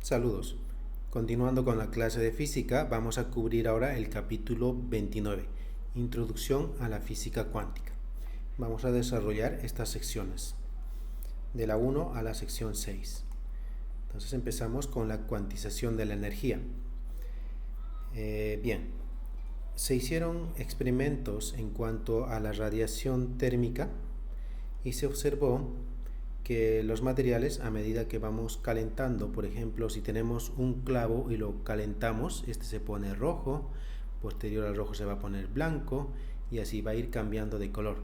Saludos. Continuando con la clase de física, vamos a cubrir ahora el capítulo 29, Introducción a la física cuántica. Vamos a desarrollar estas secciones, de la 1 a la sección 6. Entonces empezamos con la cuantización de la energía. Bien, se hicieron experimentos en cuanto a la radiación térmica y se observó que los materiales, a medida que vamos calentando, por ejemplo, si tenemos un clavo y lo calentamos, este se pone rojo, posterior al rojo se va a poner blanco y así va a ir cambiando de color.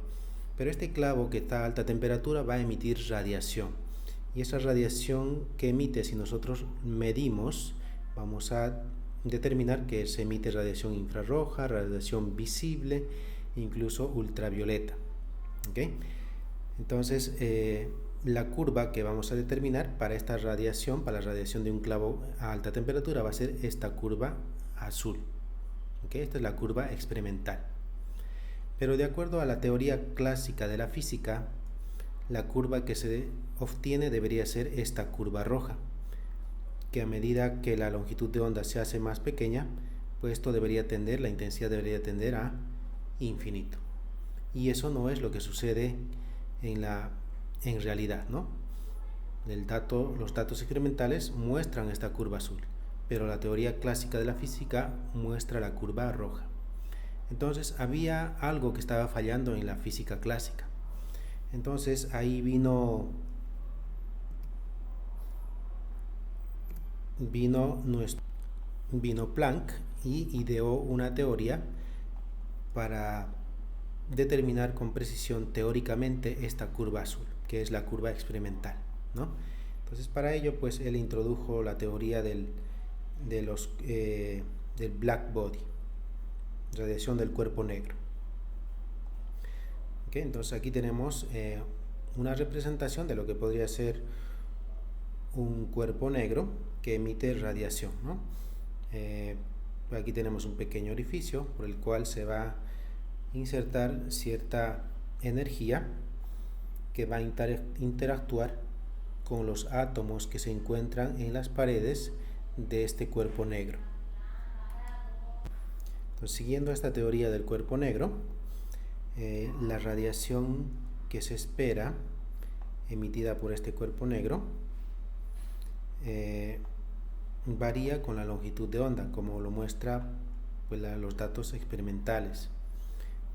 Pero este clavo que está a alta temperatura va a emitir radiación, y esa radiación que emite, si nosotros medimos, vamos a determinar que se emite radiación infrarroja, radiación visible, incluso ultravioleta. ¿Okay? Entonces, la curva que vamos a determinar para esta radiación, para la radiación de un clavo a alta temperatura, va a ser esta curva azul. ¿Okay? Esta es la curva experimental. Pero de acuerdo a la teoría clásica de la física, la curva que se obtiene debería ser esta curva roja, que a medida que la longitud de onda se hace más pequeña, pues esto debería tender, la intensidad debería tender a infinito. Y eso no es lo que sucede en realidad, ¿no? Los datos experimentales muestran esta curva azul, pero la teoría clásica de la física muestra la curva roja. Entonces había algo que estaba fallando en la física clásica. Entonces ahí vino Planck y ideó una teoría para determinar con precisión teóricamente esta curva azul, que es la curva experimental, ¿no? Entonces para ello pues él introdujo la teoría del black body, radiación del cuerpo negro. ¿Okay? Entonces aquí tenemos una representación de lo que podría ser un cuerpo negro que emite radiación, ¿no? Aquí tenemos un pequeño orificio por el cual se va a insertar cierta energía que va a interactuar con los átomos que se encuentran en las paredes de este cuerpo negro. Entonces, siguiendo esta teoría del cuerpo negro, la radiación que se espera emitida por este cuerpo negro varía con la longitud de onda, como lo muestra pues, los datos experimentales.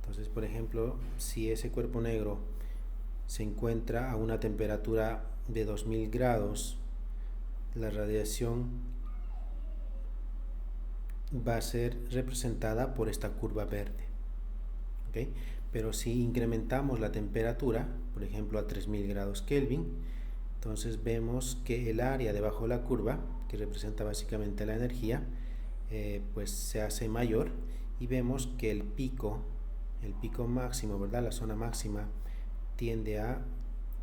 Entonces, por ejemplo, si ese cuerpo negro se encuentra a una temperatura de 2000 grados, la radiación va a ser representada por esta curva verde. ¿Okay? Pero si incrementamos la temperatura, por ejemplo a 3000 grados Kelvin, entonces vemos que el área debajo de la curva, que representa básicamente la energía, pues se hace mayor, y vemos que el pico máximo, ¿verdad? La zona máxima tiende a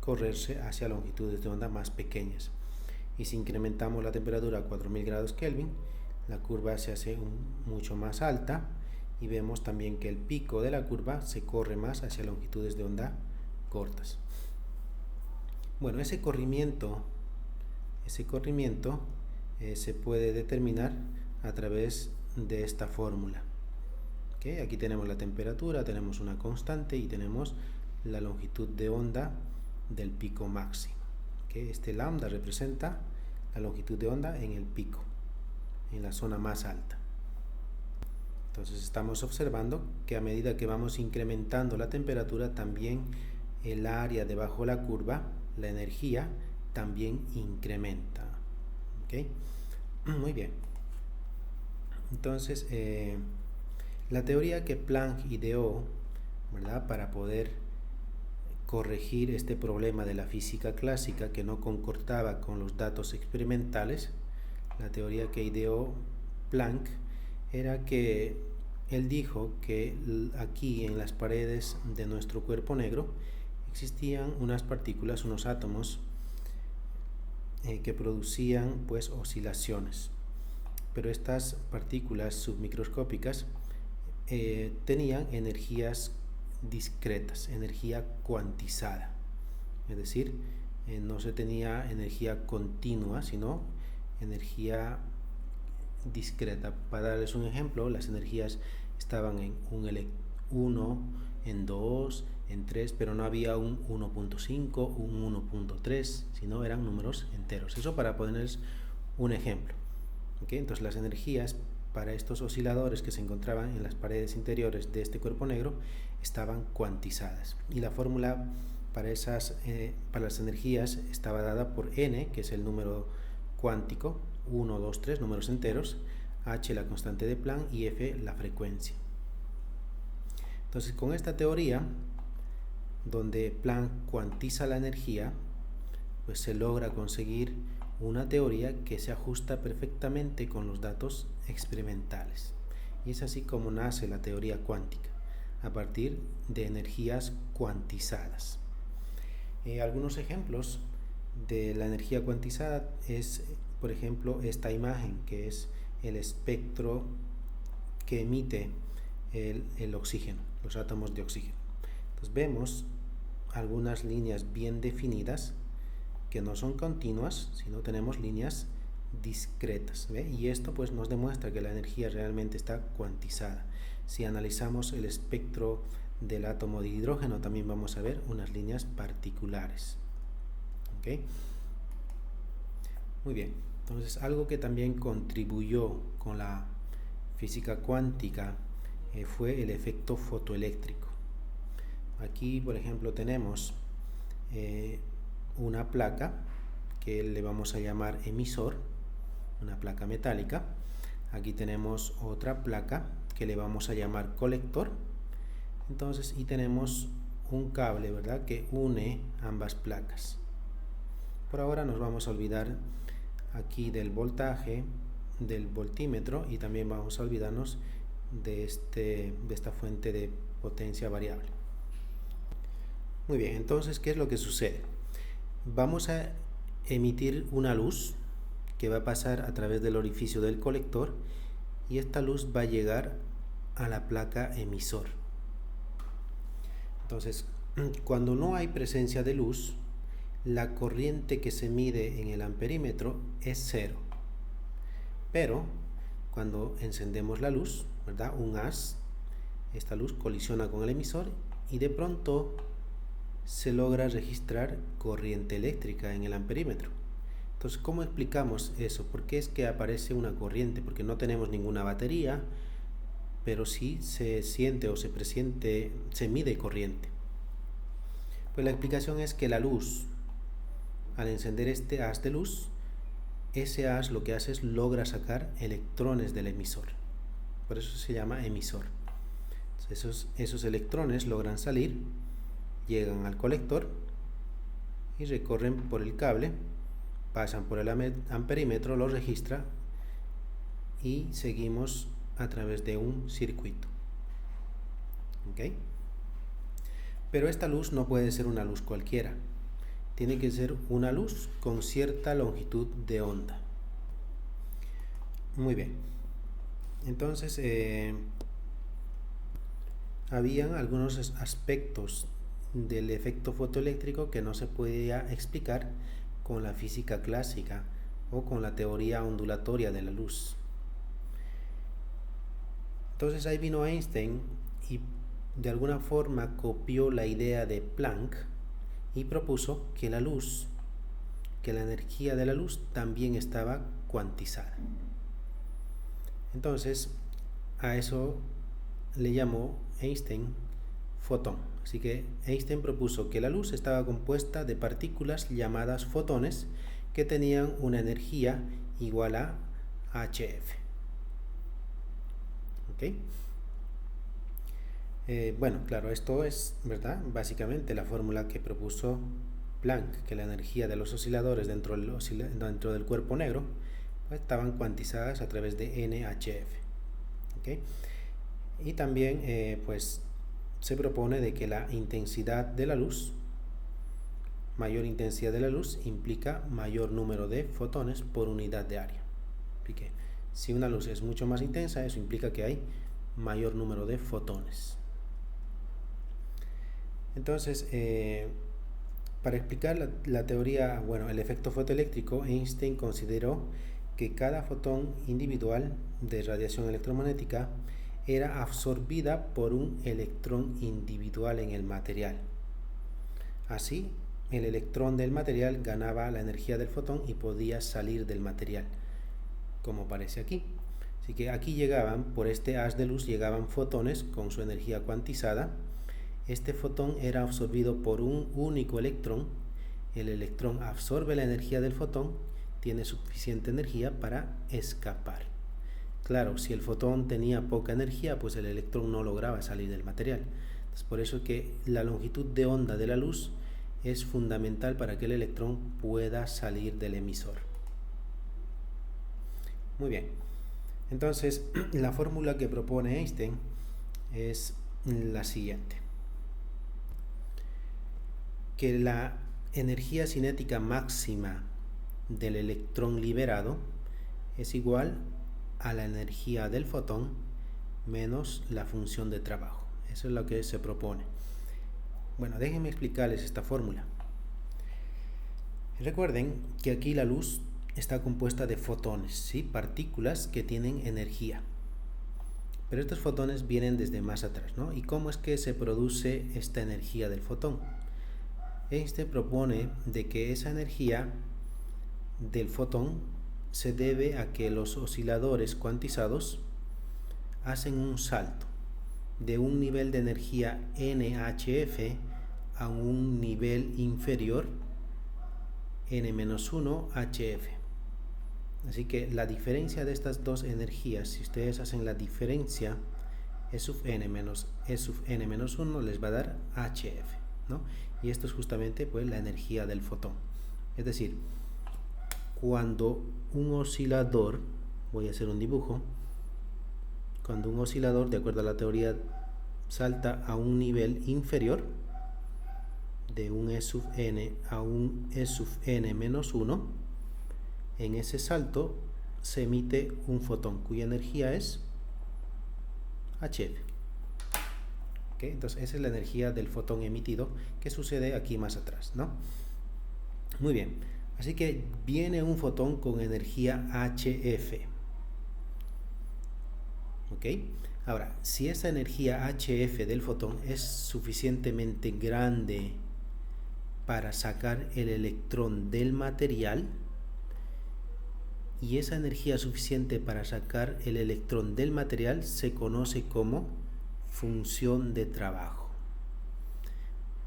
correrse hacia longitudes de onda más pequeñas. Y si incrementamos la temperatura a 4000 grados Kelvin, la curva se hace mucho más alta, y vemos también que el pico de la curva se corre más hacia longitudes de onda cortas. Bueno, ese corrimiento se puede determinar a través de esta fórmula. ¿Okay? Aquí tenemos la temperatura, tenemos una constante y tenemos la longitud de onda del pico máximo. ¿Okay? Este lambda representa la longitud de onda en el pico, en la zona más alta. Entonces estamos observando que a medida que vamos incrementando la temperatura, también el área debajo de la curva, la energía, también incrementa. ¿Okay? Muy bien. Entonces, la teoría que Planck ideó, ¿verdad?, para poder corregir este problema de la física clásica que no concordaba con los datos experimentales, la teoría que ideó Planck era que él dijo que aquí en las paredes de nuestro cuerpo negro existían unas partículas, unos átomos que producían pues oscilaciones, pero estas partículas submicroscópicas tenían energías discretas, energía cuantizada, es decir, no se tenía energía continua, sino energía discreta. Para darles un ejemplo, las energías estaban en 1, en 2, en 3, pero no había un 1.5, un 1.3, sino eran números enteros. Eso para ponerles un ejemplo. ¿Okay? Entonces las energías para estos osciladores que se encontraban en las paredes interiores de este cuerpo negro estaban cuantizadas. Y la fórmula para las energías estaba dada por n, que es el número cuántico, 1, 2, 3, números enteros, h la constante de Planck y f la frecuencia. Entonces, con esta teoría, donde Planck cuantiza la energía, pues se logra conseguir una teoría que se ajusta perfectamente con los datos experimentales. Y es así como nace la teoría cuántica, a partir de energías cuantizadas. Algunos ejemplos de la energía cuantizada es, por ejemplo, esta imagen, que es el espectro que emite el oxígeno, los átomos de oxígeno. Entonces vemos algunas líneas bien definidas que no son continuas, sino tenemos líneas discretas, ¿ve? Y esto pues nos demuestra que la energía realmente está cuantizada. Si analizamos el espectro del átomo de hidrógeno, también vamos a ver unas líneas particulares. ¿Okay? Muy bien, entonces algo que también contribuyó con la física cuántica fue el efecto fotoeléctrico. Aquí, por ejemplo, tenemos una placa que le vamos a llamar emisor, una placa metálica. Aquí tenemos otra placa que le vamos a llamar colector. Entonces, y tenemos un cable, ¿verdad?, que une ambas placas. Por ahora nos vamos a olvidar aquí del voltaje, del voltímetro, y también vamos a olvidarnos de esta fuente de potencia variable. Muy bien, entonces, ¿qué es lo que sucede? Vamos a emitir una luz que va a pasar a través del orificio del colector, y esta luz va a llegar a la placa emisor. Entonces, cuando no hay presencia de luz, la corriente que se mide en el amperímetro es 0. Pero cuando encendemos la luz, ¿verdad?, un haz, esta luz colisiona con el emisor y de pronto se logra registrar corriente eléctrica en el amperímetro. Entonces, ¿cómo explicamos eso? ¿Por qué es que aparece una corriente? Porque no tenemos ninguna batería, pero sí se siente o se presiente, se mide corriente. Pues la explicación es que la luz, al encender este haz de luz, ese haz lo que hace es logra sacar electrones del emisor. Por eso se llama emisor. Entonces, esos electrones logran salir, llegan al colector y recorren por el cable, pasan por el amperímetro, lo registra y seguimos a través de un circuito. ¿Okay? Pero esta luz no puede ser una luz cualquiera, tiene que ser una luz con cierta longitud de onda. Muy bien, entonces habían algunos aspectos del efecto fotoeléctrico que no se podía explicar con la física clásica o con la teoría ondulatoria de la luz. Entonces ahí vino Einstein y de alguna forma copió la idea de Planck y propuso que la luz, que la energía de la luz también estaba cuantizada. Entonces a eso le llamó Einstein fotón. Así que Einstein propuso que la luz estaba compuesta de partículas llamadas fotones que tenían una energía igual a hf. ¿Okay? Bueno, claro, esto es, ¿verdad?, básicamente la fórmula que propuso Planck, que la energía de los osciladores dentro del cuerpo negro pues, estaban cuantizadas a través de NHF. ¿Okay? Y también pues se propone de que la intensidad de la luz, mayor intensidad de la luz, implica mayor número de fotones por unidad de área. Así que si una luz es mucho más intensa, eso implica que hay mayor número de fotones. Entonces, para explicar la teoría, bueno, el efecto fotoeléctrico, Einstein consideró que cada fotón individual de radiación electromagnética era absorbida por un electrón individual en el material. Así, el electrón del material ganaba la energía del fotón y podía salir del material, como aparece aquí. Así que aquí llegaban, por este haz de luz, llegaban fotones con su energía cuantizada. Este fotón era absorbido por un único electrón. El electrón absorbe la energía del fotón, tiene suficiente energía para escapar. Claro, si el fotón tenía poca energía, pues el electrón no lograba salir del material. Es por eso que la longitud de onda de la luz es fundamental para que el electrón pueda salir del emisor. Muy bien. Entonces, la fórmula que propone Einstein es la siguiente: que la energía cinética máxima del electrón liberado es igual a la energía del fotón menos la función de trabajo. Eso es lo que se propone. Bueno, déjenme explicarles esta fórmula. Recuerden que aquí la luz está compuesta de fotones, ¿sí? Partículas que tienen energía. Pero estos fotones vienen desde más atrás, ¿no? ¿Y cómo es que se produce esta energía del fotón? Einstein propone de que esa energía del fotón se debe a que los osciladores cuantizados hacen un salto de un nivel de energía NHF a un nivel inferior N-1 HF. Así que la diferencia de estas dos energías, si ustedes hacen la diferencia, E sub n menos E sub n menos 1 les va a dar HF, ¿no? Y esto es justamente pues la energía del fotón. Es decir, cuando un oscilador, voy a hacer un dibujo, cuando un oscilador, de acuerdo a la teoría, salta a un nivel inferior, de un E sub n a un E sub n menos 1, en ese salto se emite un fotón cuya energía es HF. ¿Okay? Entonces esa es la energía del fotón emitido que sucede aquí más atrás, ¿no? Muy bien, así que viene un fotón con energía HF. ¿Ok? Ahora, si esa energía HF del fotón es suficientemente grande para sacar el electrón del material, y esa energía suficiente para sacar el electrón del material se conoce como función de trabajo.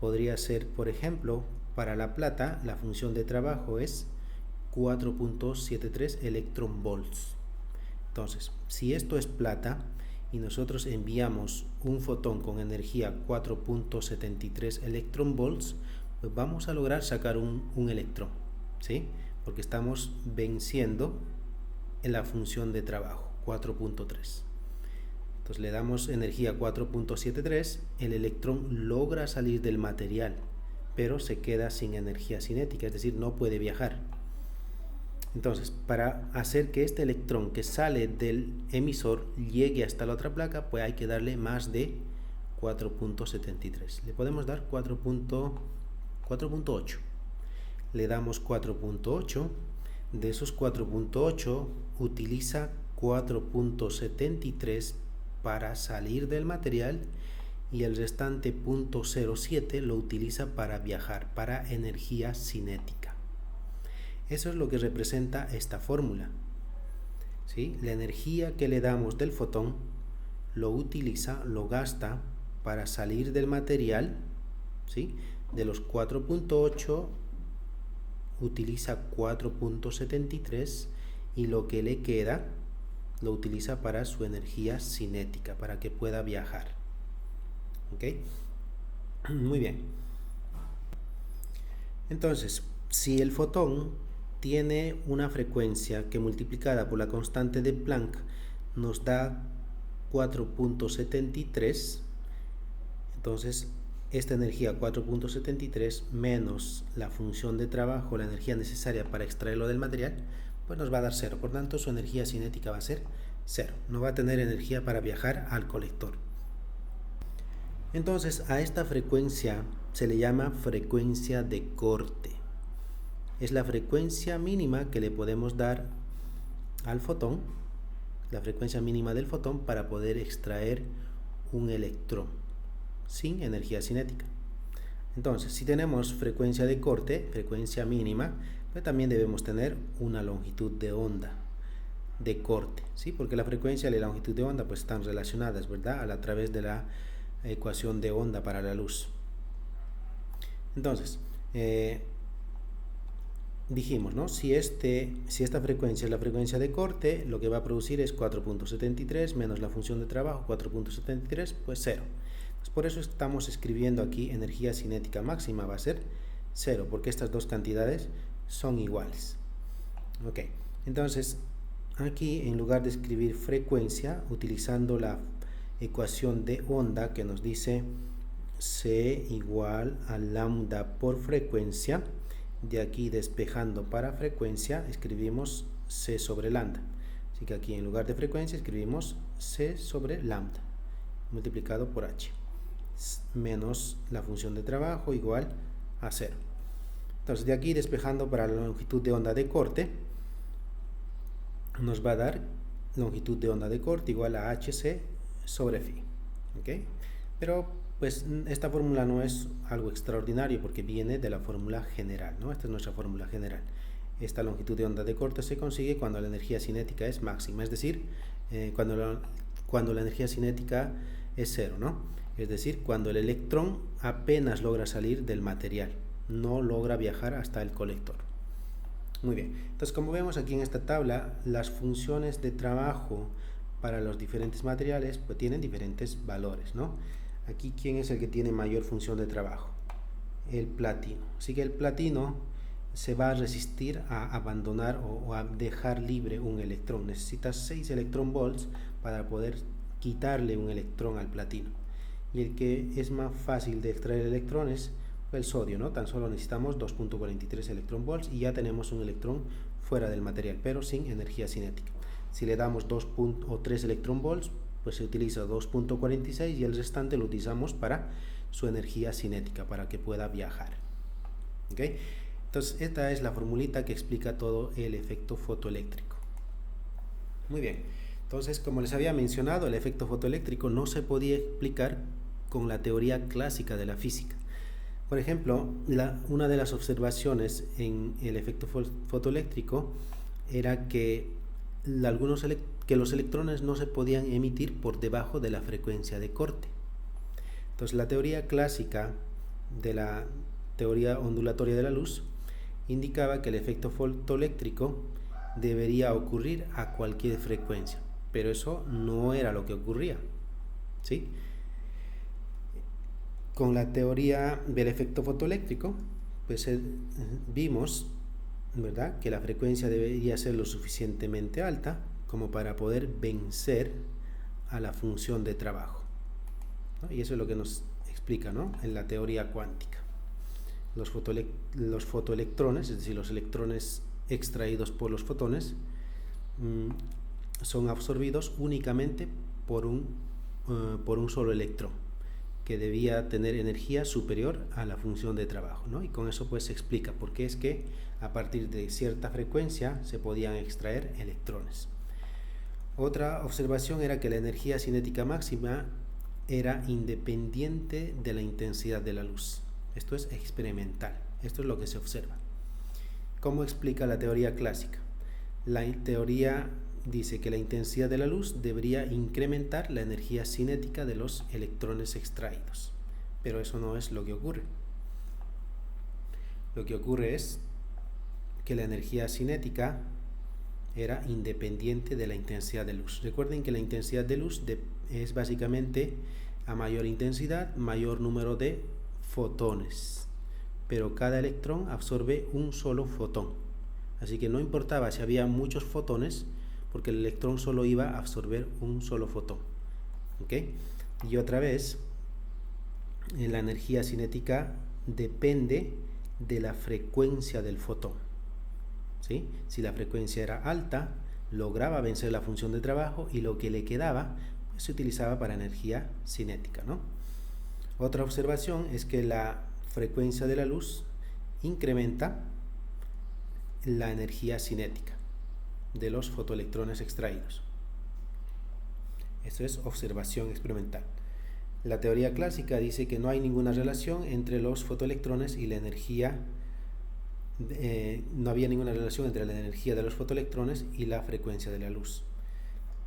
Podría ser, por ejemplo, para la plata, la función de trabajo es 4.73 electronvolts. Entonces, si esto es plata y nosotros enviamos un fotón con energía 4.73 electronvolts, pues vamos a lograr sacar un electrón, ¿sí? Porque estamos venciendo en la función de trabajo 4.3. Entonces le damos energía 4.73, el electrón logra salir del material, pero se queda sin energía cinética, es decir, no puede viajar. Entonces, para hacer que este electrón que sale del emisor llegue hasta la otra placa, pues hay que darle más de 4.73. Le podemos dar 4.8. Le damos 4.8. De esos 4.8 utiliza 4.73 para salir del material y el restante 0.07 lo utiliza para viajar, para energía cinética. Eso es lo que representa esta fórmula, ¿sí? La energía que le damos del fotón lo utiliza, lo gasta para salir del material, ¿sí? De los 4.8 utiliza 4.73 y lo que le queda lo utiliza para su energía cinética, para que pueda viajar. ¿Ok? Muy bien. Entonces, si el fotón tiene una frecuencia que multiplicada por la constante de Planck nos da 4.73, entonces esta energía 4.73 menos la función de trabajo, la energía necesaria para extraerlo del material, pues nos va a dar 0. Por tanto, su energía cinética va a ser 0. No va a tener energía para viajar al colector. Entonces, a esta frecuencia se le llama frecuencia de corte. Es la frecuencia mínima que le podemos dar al fotón, la frecuencia mínima del fotón, para poder extraer un electrón sin energía cinética. Entonces, si tenemos frecuencia de corte, frecuencia mínima, pues también debemos tener una longitud de onda de corte, ¿sí? Porque la frecuencia y la longitud de onda pues están relacionadas, ¿verdad? A través de la ecuación de onda para la luz. Entonces, dijimos, ¿no? Si esta frecuencia es la frecuencia de corte, lo que va a producir es 4.73 menos la función de trabajo, 4.73, pues 0. Pues por eso estamos escribiendo aquí energía cinética máxima, va a ser 0, porque estas dos cantidades son iguales. Ok, entonces aquí en lugar de escribir frecuencia, utilizando la ecuación de onda que nos dice C igual a lambda por frecuencia, de aquí despejando para frecuencia escribimos C sobre lambda. Así que aquí en lugar de frecuencia escribimos C sobre lambda multiplicado por H menos la función de trabajo igual a 0. Entonces de aquí despejando para la longitud de onda de corte nos va a dar longitud de onda de corte igual a HC sobre phi. ¿Okay? Pero pues esta fórmula no es algo extraordinario porque viene de la fórmula general, ¿no? Esta es nuestra fórmula general. Esta longitud de onda de corte se consigue cuando la energía cinética es máxima, es decir, cuando la energía cinética es 0, ¿no? Es decir, cuando el electrón apenas logra salir del material, no logra viajar hasta el colector. Muy bien, entonces como vemos aquí en esta tabla, las funciones de trabajo para los diferentes materiales pues tienen diferentes valores, ¿no? Aquí, ¿quién es el que tiene mayor función de trabajo? El platino. Así que el platino se va a resistir a abandonar o a dejar libre un electrón. Necesita 6 electron volts para poder quitarle un electrón al platino. Y el que es más fácil de extraer electrones, el sodio, ¿no? Tan solo necesitamos 2.43 electron volts y ya tenemos un electrón fuera del material, pero sin energía cinética. Si le damos 2 o 3 electron volts, pues se utiliza 2.46 y el restante lo utilizamos para su energía cinética, para que pueda viajar. ¿Okay? Entonces esta es la formulita que explica todo el efecto fotoeléctrico. Muy bien, entonces como les había mencionado, el efecto fotoeléctrico no se podía explicar con la teoría clásica de la física. Por ejemplo, una de las observaciones en el efecto fotoeléctrico era que los electrones no se podían emitir por debajo de la frecuencia de corte. Entonces la teoría clásica de la teoría ondulatoria de la luz indicaba que el efecto fotoeléctrico debería ocurrir a cualquier frecuencia, pero eso no era lo que ocurría, ¿sí? Con la teoría del efecto fotoeléctrico, pues vimos, ¿verdad?, que la frecuencia debería ser lo suficientemente alta como para poder vencer a la función de trabajo, ¿no? Y eso es lo que nos explica, ¿no?, en la teoría cuántica. Los fotoelectrones, es decir, los electrones extraídos por los fotones, son absorbidos únicamente por un solo electrón, que debía tener energía superior a la función de trabajo, ¿no? Y con eso pues se explica por qué es que a partir de cierta frecuencia se podían extraer electrones. Otra observación era que la energía cinética máxima era independiente de la intensidad de la luz. Esto es experimental, esto es lo que se observa. ¿Cómo explica la teoría clásica? La teoría dice que la intensidad de la luz debería incrementar la energía cinética de los electrones extraídos, pero eso no es lo que ocurre. Lo que ocurre es que la energía cinética era independiente de la intensidad de luz. Recuerden que la intensidad de luz es básicamente a mayor intensidad, mayor número de fotones, pero cada electrón absorbe un solo fotón. Así que no importaba si había muchos fotones, porque el electrón solo iba a absorber un solo fotón. ¿Okay? Y otra vez, la energía cinética depende de la frecuencia del fotón, ¿sí? Si la frecuencia era alta, lograba vencer la función de trabajo y lo que le quedaba pues, se utilizaba para energía cinética, ¿no? Otra observación es que la frecuencia de la luz incrementa la energía cinética. de los fotoelectrones extraídos. Esto es observación experimental. La teoría clásica dice que no hay ninguna relación entre los fotoelectrones y la energía, no había ninguna relación entre la energía de los fotoelectrones y la frecuencia de la luz.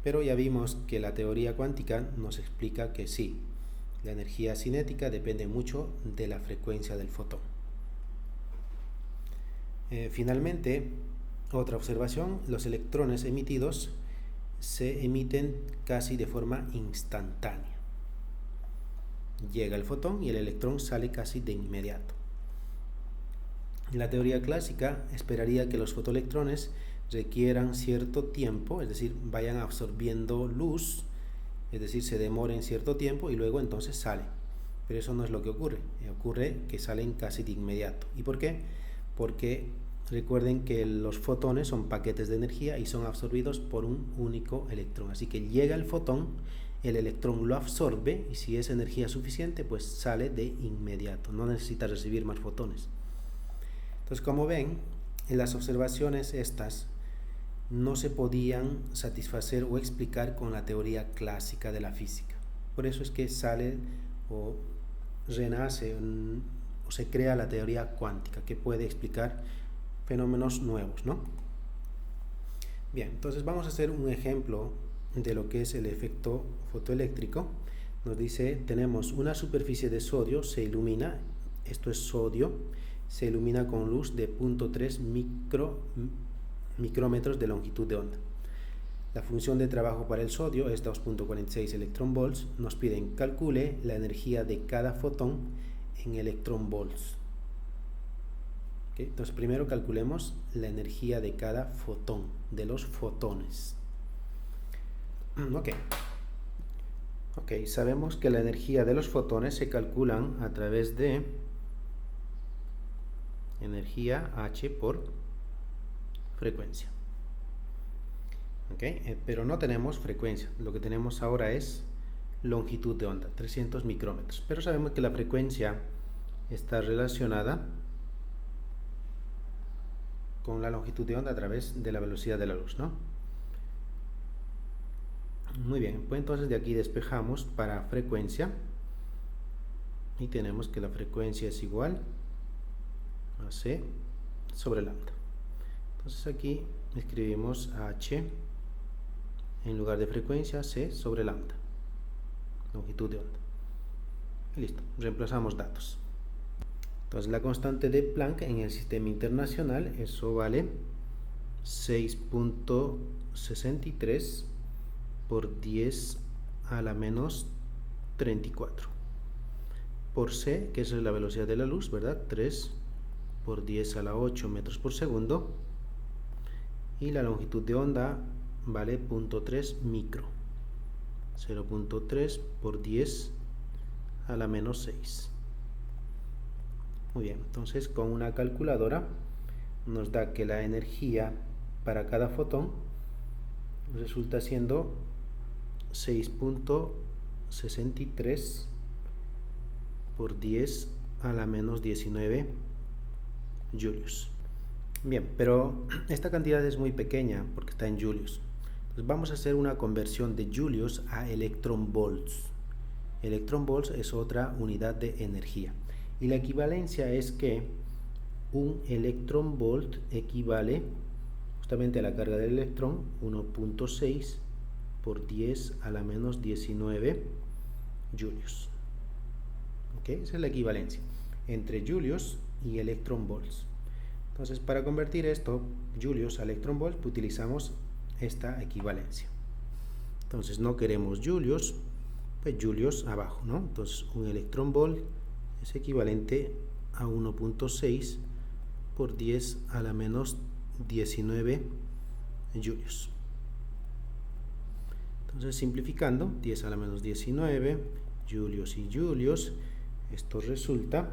Pero ya vimos que la teoría cuántica nos explica que sí, la energía cinética depende mucho de la frecuencia del fotón. Finalmente, otra observación, los electrones emitidos se emiten casi de forma instantánea. Llega el fotón y el electrón sale casi de inmediato. La teoría clásica esperaría que los fotoelectrones requieran cierto tiempo, es decir, vayan absorbiendo luz, es decir, se demoren cierto tiempo y luego entonces salen. Pero eso no es lo que ocurre. Ocurre que salen casi de inmediato. ¿Y por qué? Porque recuerden que los fotones son paquetes de energía y son absorbidos por un único electrón. Así que llega el fotón, el electrón lo absorbe y si es energía suficiente, pues sale de inmediato. No necesita recibir más fotones. Entonces, como ven, en las observaciones estas no se podían satisfacer o explicar con la teoría clásica de la física. Por eso es que sale o renace o se crea la teoría cuántica, que puede explicar fenómenos nuevos, ¿no? Bien, entonces vamos a hacer un ejemplo de lo que es el efecto fotoeléctrico. Nos dice, tenemos una superficie de sodio, se ilumina, esto es sodio, se ilumina con luz de 0.3 micrómetros de longitud de onda. La función de trabajo para el sodio es 2.46 electronvolts. Nos piden calcule la energía de cada fotón en electronvolts. ¿Okay? Entonces primero calculemos la energía de cada fotón, de los fotones. Ok, sabemos que la energía de los fotones se calculan a través de energía H por frecuencia. Pero no tenemos frecuencia, lo que tenemos ahora es longitud de onda, 300 micrómetros. Pero sabemos que la frecuencia está relacionada con la longitud de onda a través de la velocidad de la luz, ¿no? Muy bien, pues entonces de aquí despejamos para frecuencia y tenemos que la frecuencia es igual a C sobre lambda. Entonces aquí escribimos H en lugar de frecuencia, C sobre lambda, longitud de onda. Y listo, reemplazamos datos. Entonces la constante de Planck en el sistema internacional, eso vale 6.63 por 10 a la menos 34. Por C, que es la velocidad de la luz, ¿verdad? 3 por 10 a la 8 metros por segundo. Y la longitud de onda vale 0.3 micro. 0.3 por 10 a la menos 6. Muy bien, entonces con una calculadora nos da que la energía para cada fotón resulta siendo 6.63 por 10 a la menos 19 julius. Bien, pero esta cantidad es muy pequeña porque está en julius. Entonces vamos a hacer una conversión de julius a electronvolts. Electronvolts es otra unidad de energía. Y la equivalencia es que un electronvolt equivale justamente a la carga del electrón, 1.6 por 10 a la menos 19 julius. Esa es la equivalencia entre julius y electronvolts. Entonces, para convertir esto, julius a electronvolt, utilizamos esta equivalencia. Entonces, no queremos julius, pues julius abajo, ¿no? Entonces, un electronvolt es equivalente a 1.6 por 10 a la menos 19 julius. Entonces, simplificando, 10 a la menos 19, julius y julius, esto resulta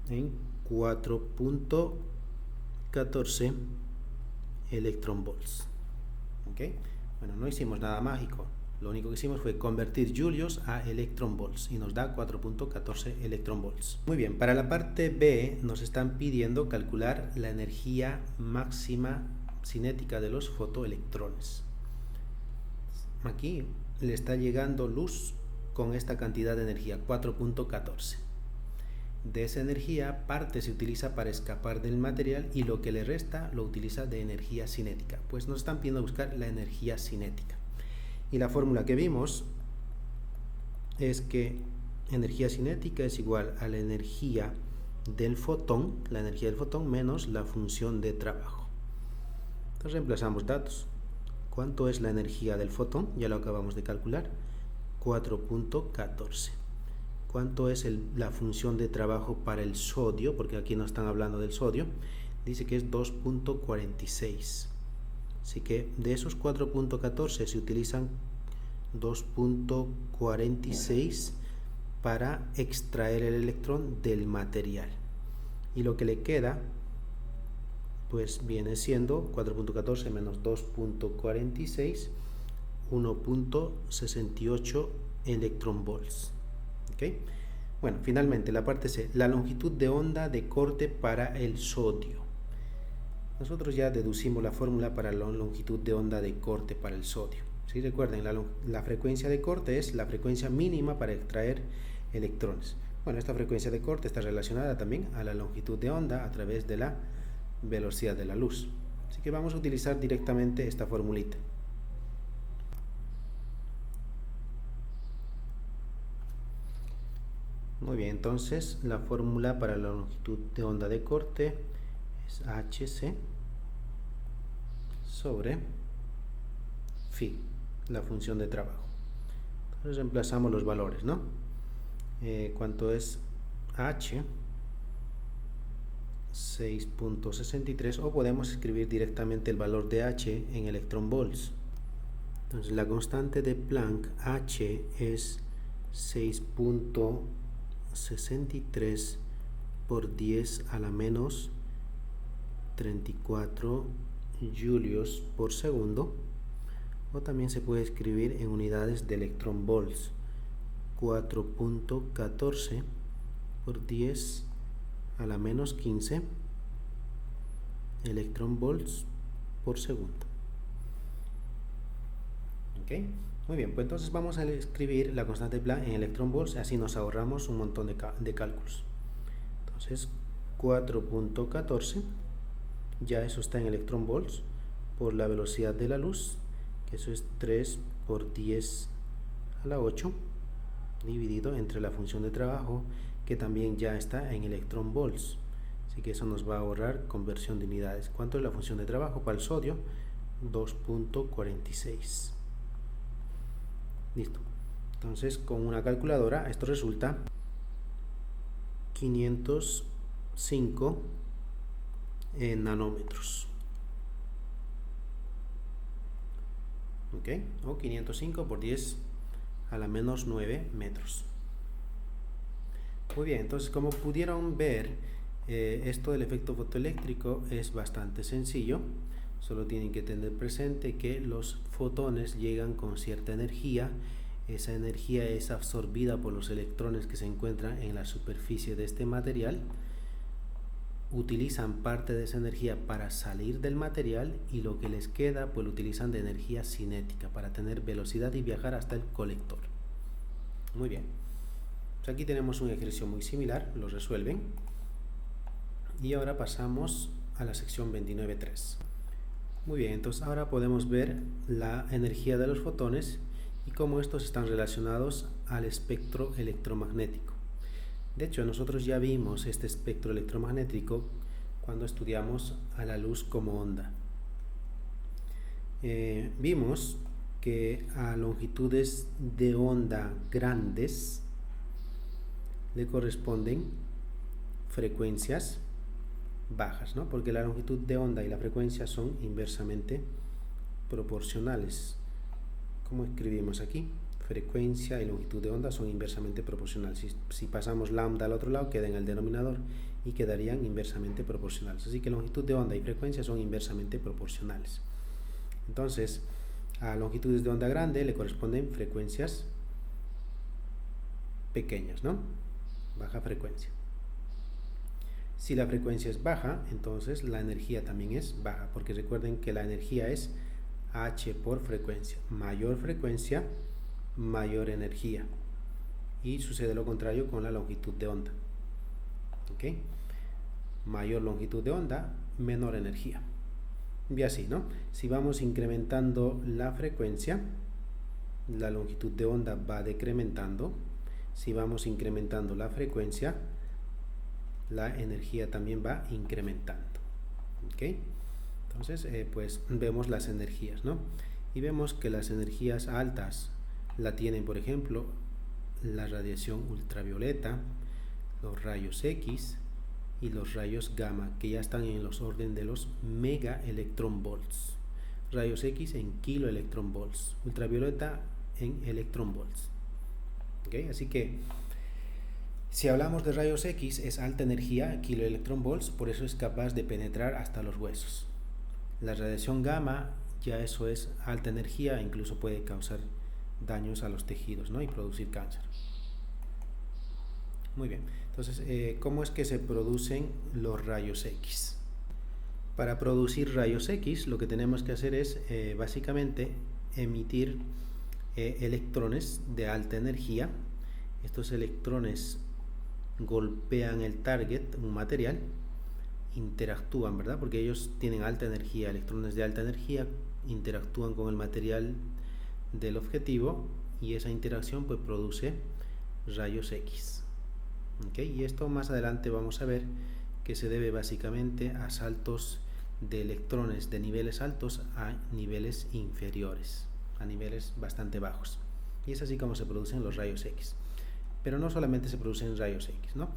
en 4.14 electronvolts. Bueno, no hicimos nada mágico. Lo único que hicimos fue convertir julius a electronvolts y nos da 4.14 electronvolts. Muy bien, para la parte B nos están pidiendo calcular la energía máxima cinética de los fotoelectrones. Aquí le está llegando luz con esta cantidad de energía, 4.14. De esa energía, parte se utiliza para escapar del material y lo que le resta lo utiliza de energía cinética. Pues nos están pidiendo buscar la energía cinética. Y la fórmula que vimos es que energía cinética es igual a la energía del fotón menos la función de trabajo. Entonces reemplazamos datos. ¿Cuánto es la energía del fotón? Ya lo acabamos de calcular. 4.14. ¿Cuánto es la función de trabajo para el sodio? Porque aquí no están hablando del sodio. Dice que es 2.46. Así que de esos 4.14 se utilizan 2.46 para extraer el electrón del material. Y lo que le queda, pues viene siendo 4.14 menos 2.46, 1.68 electronvolts. ¿Okay? Bueno, finalmente la parte C, la longitud de onda de corte para el sodio. Nosotros ya deducimos la fórmula para la longitud de onda de corte para el sodio. ¿Sí? Recuerden, la frecuencia de corte es la frecuencia mínima para extraer electrones. Bueno, esta frecuencia de corte está relacionada también a la longitud de onda a través de la velocidad de la luz. Así que vamos a utilizar directamente esta formulita. Muy bien, entonces la fórmula para la longitud de onda de corte es hc sobre phi, la función de trabajo. Entonces reemplazamos los valores, ¿no? ¿Cuánto es h? 6.63, o podemos escribir directamente el valor de h en electronvolts. Entonces la constante de Planck h es 6.63 por 10 a la menos 34 julios por segundo, o también se puede escribir en unidades de electronvolts. 4.14 por 10 a la menos 15 electronvolts por segundo. ¿Ok? Muy bien, pues entonces vamos a escribir la constante de Planck en electronvolts, así nos ahorramos un montón de cálculos. Entonces 4.14, ya eso está en electronvolts, por la velocidad de la luz, que eso es 3 por 10 a la 8, dividido entre la función de trabajo, que también ya está en electronvolts. Así que eso nos va a ahorrar conversión de unidades. ¿Cuánto es la función de trabajo para el sodio? 2.46. Listo. Entonces, con una calculadora, esto resulta 505 nanómetros. ¿Ok? O 505 por 10 a la menos 9 metros. Muy bien, entonces como pudieron ver, esto del efecto fotoeléctrico es bastante sencillo. Solo tienen que tener presente que los fotones llegan con cierta energía. Esa energía es absorbida por los electrones que se encuentran en la superficie de este material. Utilizan parte de esa energía para salir del material, y lo que les queda pues lo utilizan de energía cinética para tener velocidad y viajar hasta el colector. Muy bien, pues aquí tenemos un ejercicio muy similar, lo resuelven. Y ahora pasamos a la sección 29.3. Muy bien, entonces ahora podemos ver la energía de los fotones y cómo estos están relacionados al espectro electromagnético. De hecho, nosotros ya vimos este espectro electromagnético cuando estudiamos a la luz como onda. Vimos que a longitudes de onda grandes le corresponden frecuencias bajas, ¿no? Porque la longitud de onda y la frecuencia son inversamente proporcionales. ¿Cómo escribimos aquí? Frecuencia y longitud de onda son inversamente proporcionales. Si pasamos lambda al otro lado, queda en el denominador y quedarían inversamente proporcionales. Así que longitud de onda y frecuencia son inversamente proporcionales. Entonces, a longitudes de onda grande le corresponden frecuencias pequeñas, ¿no? Baja frecuencia. Si la frecuencia es baja, entonces la energía también es baja, porque recuerden que la energía es H por frecuencia. Mayor frecuencia, mayor energía. Y sucede lo contrario con la longitud de onda. ¿Ok? Mayor longitud de onda, menor energía. Y así, ¿no? Si vamos incrementando la frecuencia, la longitud de onda va decrementando. Si vamos incrementando la frecuencia, la energía también va incrementando. ¿Ok? Entonces, pues vemos las energías, ¿no? Y vemos que las energías altas la tienen, por ejemplo, la radiación ultravioleta, los rayos X y los rayos gamma, que ya están en los orden de los megaelectronvolts. Rayos X en kiloelectronvolts, ultravioleta en electronvolts. ¿Ok? Así que si hablamos de rayos X, es alta energía, kiloelectronvolts, por eso es capaz de penetrar hasta los huesos. La radiación gamma, ya eso es alta energía, incluso puede causar daños a los tejidos, ¿no? Y producir cáncer. Muy bien, entonces, ¿cómo es que se producen los rayos X? Para producir rayos X, lo que tenemos que hacer es, básicamente, emitir electrones de alta energía. Estos electrones golpean el target, un material, interactúan, ¿verdad? Porque ellos tienen alta energía, electrones de alta energía interactúan con el material del objetivo y esa interacción pues produce rayos X. ¿Okay? Y esto más adelante vamos a ver que se debe básicamente a saltos de electrones de niveles altos a niveles inferiores, a niveles bastante bajos. Y es así como se producen los rayos X. Pero no solamente se producen rayos X, ¿no?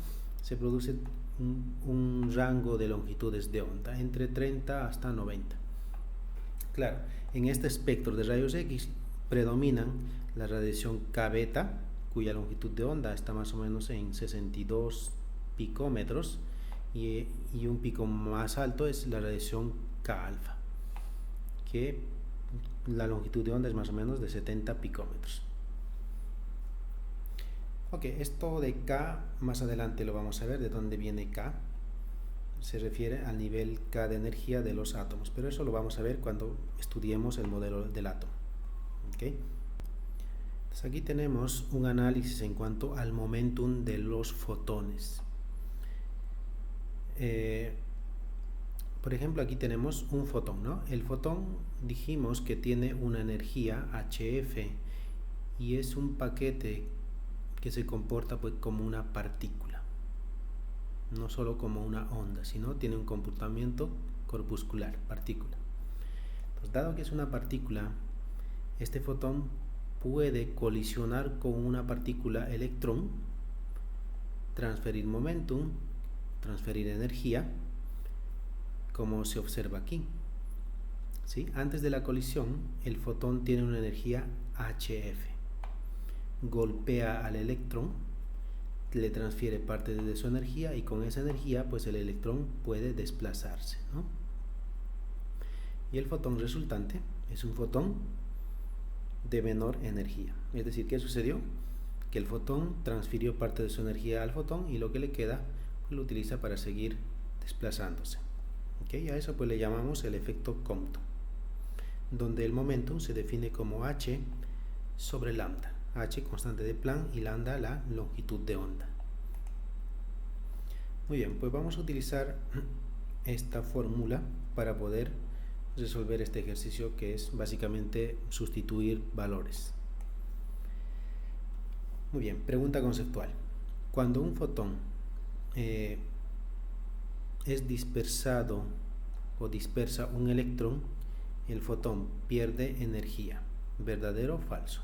Se produce un rango de longitudes de onda, entre 30 hasta 90. Claro, en este espectro de rayos X predominan la radiación K beta, cuya longitud de onda está más o menos en 62 picómetros, y un pico más alto es la radiación K alfa, que la longitud de onda es más o menos de 70 picómetros. Ok, esto de K más adelante lo vamos a ver, de dónde viene K. Se refiere al nivel K de energía de los átomos, pero eso lo vamos a ver cuando estudiemos el modelo del átomo. ¿Okay? Entonces aquí tenemos un análisis en cuanto al momentum de los fotones. Por ejemplo, aquí tenemos un fotón, ¿no? El fotón dijimos que tiene una energía HF y es un paquete que se comporta pues como una partícula, no solo como una onda, sino tiene un comportamiento corpuscular, partícula. Entonces, dado que es una partícula, este fotón puede colisionar con una partícula electrón, transferir momentum, transferir energía, como se observa aquí. ¿Sí? Antes de la colisión, el fotón tiene una energía HF. Golpea al electrón, le transfiere parte de su energía y con esa energía pues el electrón puede desplazarse, ¿no? Y el fotón resultante es un fotón de menor energía. Es decir, ¿qué sucedió? Que el fotón transfirió parte de su energía al fotón y lo que le queda pues lo utiliza para seguir desplazándose. ¿Okay? A eso pues le llamamos el efecto Compton, donde el momentum se define como h sobre lambda. H constante de Planck y lambda la longitud de onda. Muy bien, pues vamos a utilizar esta fórmula para poder resolver este ejercicio, que es básicamente sustituir valores. Muy bien, pregunta conceptual. Cuando un fotón es dispersado o dispersa un electrón, el fotón pierde energía. ¿Verdadero o falso?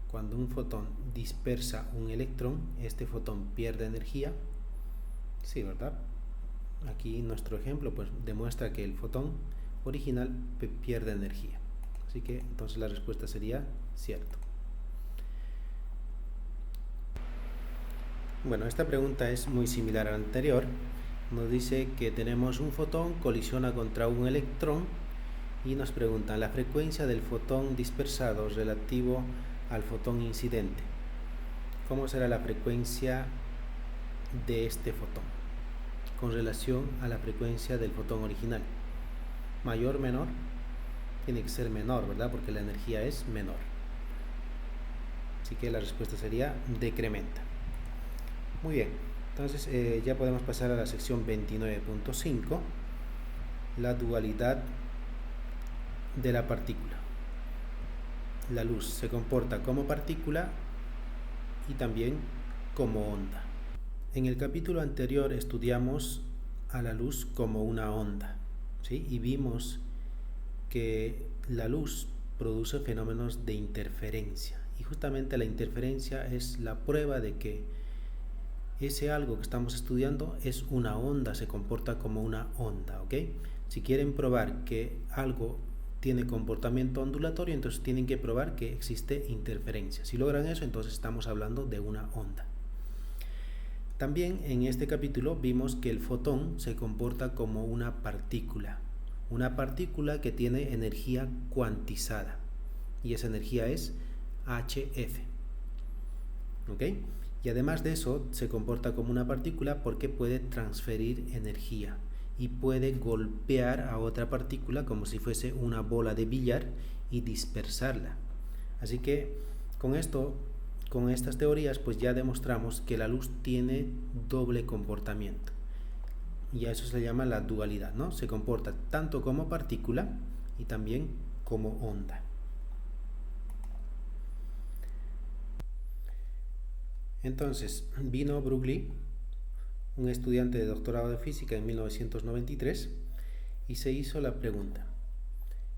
Cuando un fotón dispersa un electrón, este fotón pierde energía. Sí, ¿verdad? Aquí nuestro ejemplo pues demuestra que el fotón original pierde energía. Así que entonces la respuesta sería cierto. Bueno, esta pregunta es muy similar a la anterior. Nos dice que tenemos un fotón, colisiona contra un electrón y nos preguntan la frecuencia del fotón dispersado relativo al fotón incidente. ¿Cómo será la frecuencia de este fotón con relación a la frecuencia del fotón original. Mayor, menor, tiene que ser menor, ¿verdad? Porque la energía es menor. Así que la respuesta sería decrementa. Muy bien, entonces ya podemos pasar a la sección 29.5, la dualidad de la partícula. La luz se comporta como partícula y también como onda. En el capítulo anterior estudiamos a la luz como una onda, ¿sí? Y vimos que la luz produce fenómenos de interferencia. Y justamente la interferencia es la prueba de que ese algo que estamos estudiando es una onda, se comporta como una onda, ¿ok? Si quieren probar que algo tiene comportamiento ondulatorio, entonces tienen que probar que existe interferencia. Si logran eso, entonces estamos hablando de una onda. También en este capítulo vimos que el fotón se comporta como una partícula que tiene energía cuantizada, y esa energía es HF, ¿ok? Y además de eso se comporta como una partícula porque puede transferir energía y puede golpear a otra partícula como si fuese una bola de billar y dispersarla. Así que con estas teorías pues ya demostramos que la luz tiene doble comportamiento, y a eso se le llama la dualidad, ¿no? Se comporta tanto como partícula y también como onda. Entonces vino Broglie, un estudiante de doctorado de física en 1993, y se hizo la pregunta: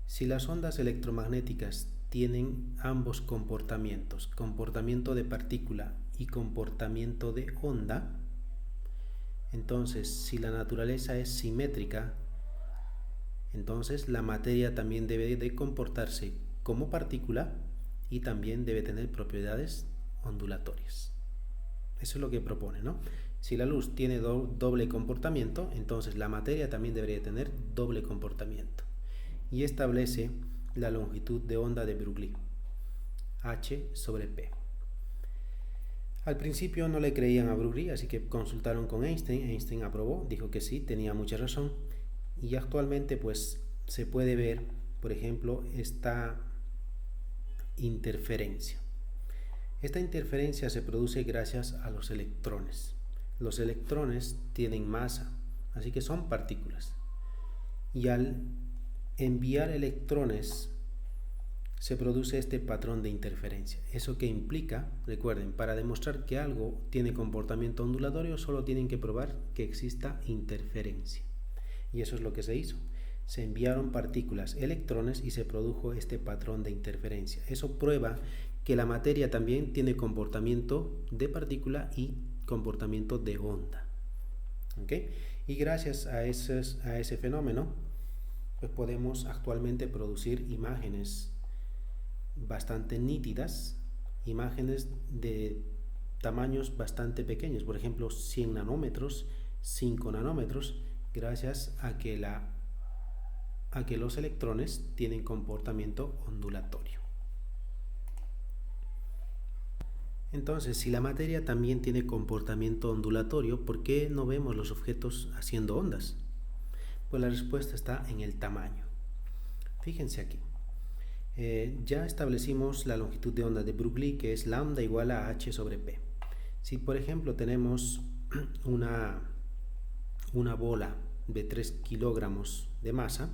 si las ondas electromagnéticas tienen ambos comportamientos, comportamiento de partícula y comportamiento de onda, entonces si la naturaleza es simétrica, entonces la materia también debe de comportarse como partícula y también debe tener propiedades ondulatorias. Eso es lo que propone, ¿no? Si la luz tiene doble comportamiento, entonces la materia también debería tener doble comportamiento. Y establece la longitud de onda de Broglie, H sobre P. Al principio no le creían a Broglie, así que consultaron con Einstein. Einstein aprobó, dijo que sí, tenía mucha razón. Y actualmente pues se puede ver, por ejemplo, esta interferencia. Esta interferencia se produce gracias a los electrones. Los electrones tienen masa, así que son partículas. Y al enviar electrones se produce este patrón de interferencia. Eso que implica, recuerden, para demostrar que algo tiene comportamiento ondulatorio solo tienen que probar que exista interferencia. Y eso es lo que se hizo. Se enviaron partículas, electrones, y se produjo este patrón de interferencia. Eso prueba que la materia también tiene comportamiento de partícula y comportamiento de onda. ¿Okay? Y gracias a ese fenómeno, pues podemos actualmente producir imágenes bastante nítidas, imágenes de tamaños bastante pequeños, por ejemplo 100 nanómetros, 5 nanómetros, gracias a que los electrones tienen comportamiento ondulatorio. Entonces, si la materia también tiene comportamiento ondulatorio, ¿por qué no vemos los objetos haciendo ondas? Pues la respuesta está en el tamaño. Fíjense aquí. Ya establecimos la longitud de onda de Broglie, que es lambda igual a h sobre p. Si por ejemplo tenemos una bola de 3 kilogramos de masa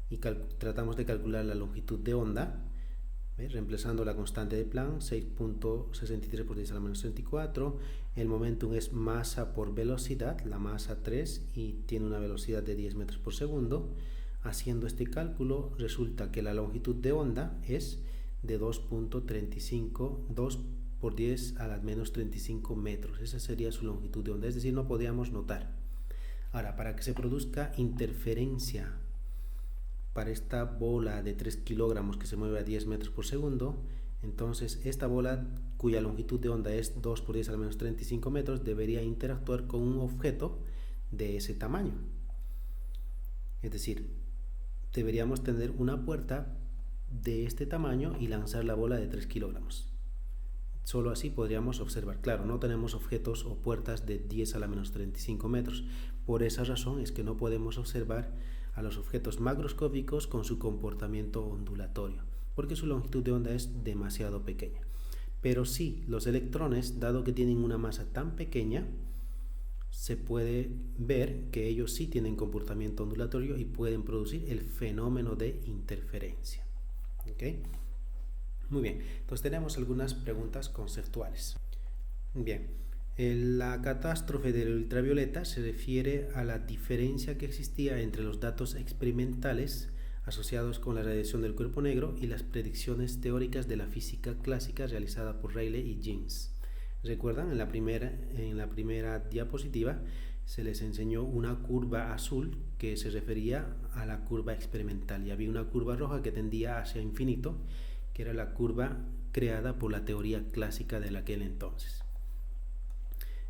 y tratamos de calcular la longitud de onda, reemplazando la constante de Planck, 6.63 por 10 a la menos 34, el momentum es masa por velocidad, la masa 3, y tiene una velocidad de 10 metros por segundo. Haciendo este cálculo resulta que la longitud de onda es de 2.35, 2 por 10 a la menos 35 metros. Esa sería su longitud de onda, es decir, no podíamos notar. Ahora, para que se produzca interferencia para esta bola de 3 kilogramos que se mueve a 10 metros por segundo, entonces esta bola cuya longitud de onda es 2 por 10 a la menos 35 metros debería interactuar con un objeto de ese tamaño. Es decir, deberíamos tener una puerta de este tamaño y lanzar la bola de 3 kilogramos. Solo así podríamos observar. Claro, no tenemos objetos o puertas de 10 a la menos 35 metros. Por esa razón es que no podemos observar a los objetos macroscópicos con su comportamiento ondulatorio, porque su longitud de onda es demasiado pequeña. Pero sí, los electrones, dado que tienen una masa tan pequeña, se puede ver que ellos sí tienen comportamiento ondulatorio y pueden producir el fenómeno de interferencia. ¿Okay? Muy bien, entonces tenemos algunas preguntas conceptuales. Bien, la catástrofe del ultravioleta se refiere a la diferencia que existía entre los datos experimentales asociados con la radiación del cuerpo negro y las predicciones teóricas de la física clásica realizada por Rayleigh y Jeans. ¿Recuerdan? En la primera diapositiva se les enseñó una curva azul que se refería a la curva experimental y había una curva roja que tendía hacia infinito, que era la curva creada por la teoría clásica de aquel entonces.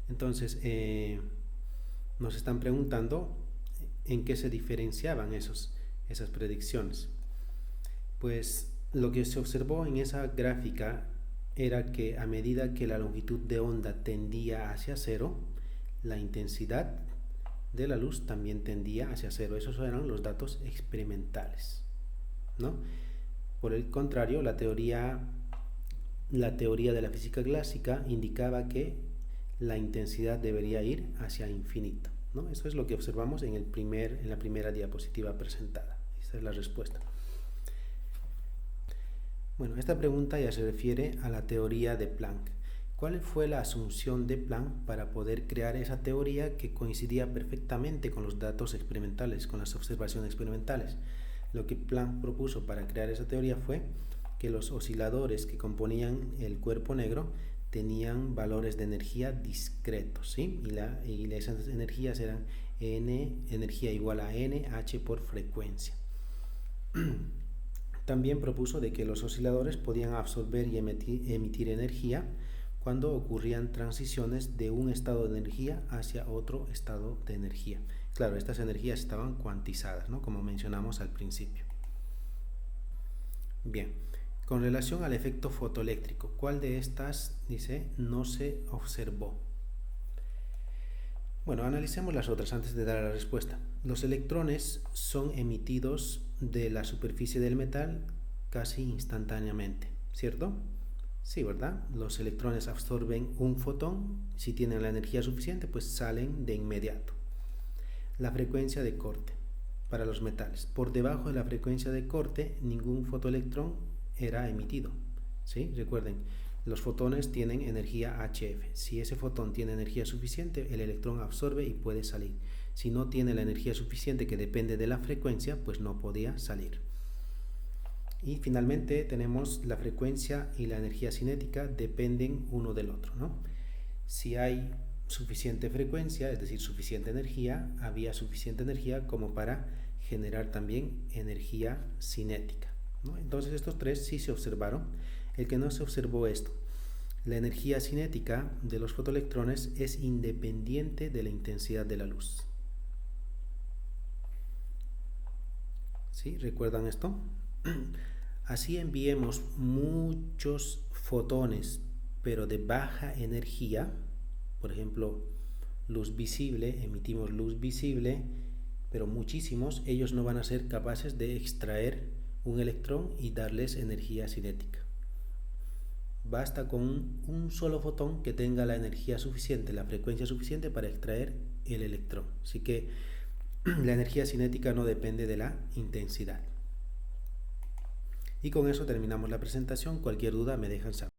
Entonces, nos están preguntando en qué se diferenciaban esas predicciones. Pues lo que se observó en esa gráfica era que a medida que la longitud de onda tendía hacia cero, la intensidad de la luz también tendía hacia cero. Esos eran los datos experimentales, ¿no? Por el contrario, la teoría de la física clásica indicaba que la intensidad debería ir hacia infinito, ¿no? Eso es lo que observamos en la primera diapositiva presentada. Esta es la respuesta. Bueno, esta pregunta ya se refiere a la teoría de Planck. ¿Cuál fue la asunción de Planck para poder crear esa teoría que coincidía perfectamente con los datos experimentales, con las observaciones experimentales? Lo que Planck propuso para crear esa teoría fue que los osciladores que componían el cuerpo negro tenían valores de energía discretos, ¿sí? Y esas energías eran energía igual a NH por frecuencia. También propuso de que los osciladores podían absorber y emitir energía cuando ocurrían transiciones de un estado de energía hacia otro estado de energía. Claro, estas energías estaban cuantizadas, ¿no? Como mencionamos al principio. Bien, con relación al efecto fotoeléctrico, ¿cuál de estas, dice, no se observó? Bueno, analicemos las otras antes de dar la respuesta. Los electrones son emitidos de la superficie del metal casi instantáneamente, ¿cierto? Sí, ¿verdad? Los electrones absorben un fotón, si tienen la energía suficiente, pues salen de inmediato. La frecuencia de corte para los metales. Por debajo de la frecuencia de corte, ningún fotoelectrón era emitido, ¿sí? Recuerden, los fotones tienen energía HF. Si ese fotón tiene energía suficiente, el electrón absorbe y puede salir. Si no tiene la energía suficiente, que depende de la frecuencia, pues no podía salir. Y finalmente tenemos la frecuencia y la energía cinética dependen uno del otro, ¿no? Si hay suficiente frecuencia, es decir, suficiente energía, había suficiente energía como para generar también energía cinética, ¿no? Entonces estos tres sí se observaron. El que no se observó esto, la energía cinética de los fotoelectrones es independiente de la intensidad de la luz. ¿Sí? ¿Recuerdan esto? Así enviemos muchos fotones, pero de baja energía, por ejemplo, luz visible, emitimos luz visible, pero muchísimos, ellos no van a ser capaces de extraer un electrón y darles energía cinética. Basta con un solo fotón que tenga la energía suficiente, la frecuencia suficiente para extraer el electrón. Así que la energía cinética no depende de la intensidad. Y con eso terminamos la presentación. Cualquier duda me dejan saber.